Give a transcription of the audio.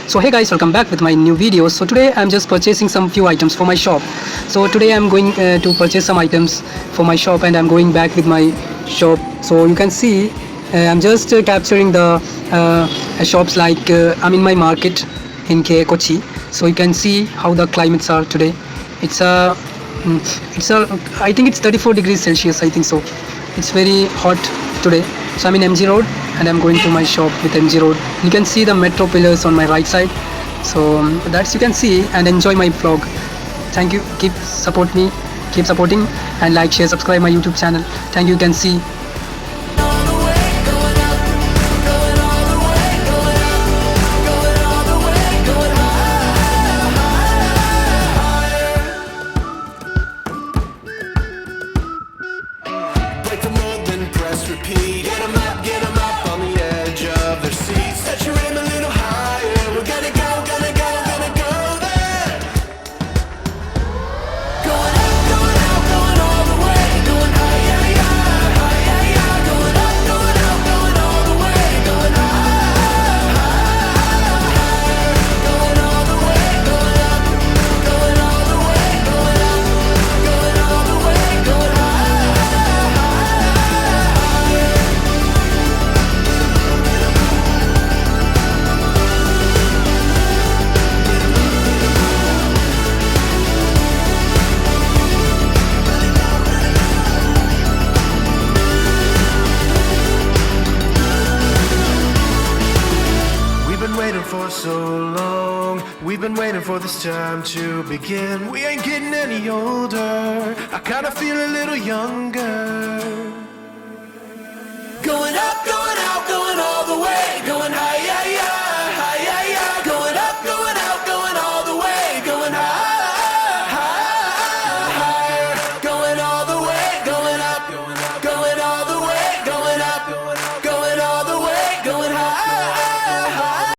So hey guys, welcome back with my new video. So today I'm just purchasing some few items for my shop. So today I'm going to purchase some items for my shop, and I'm going back with my shop. So you can see I'm just capturing the shops, like I'm in my market in Kochi. So you can see how the climates are today. It's a I think it's 34 degrees Celsius, I think so. It's very hot today. So I'm in MG Road and I'm going to my shop with MG Road. You can see the metro pillars on my right side. So that's, you can see and enjoy my vlog. Thank you. Keep supporting, and like, share, subscribe my YouTube channel. Thank you. You can see. Repeat. Get 'em up on the edge of their seats. Set your aim a little higher. We're gonna go there. Going up, going all the way. Going high, yeah, yeah. Going up, going all the way. Going high. Going all the way. Going up. Going all the way. Going up. Going all the way. Going high. For so long, we've been waiting for this time to begin. We ain't getting any older. I kinda feel a little younger. Going up, going out, going all the way, going high.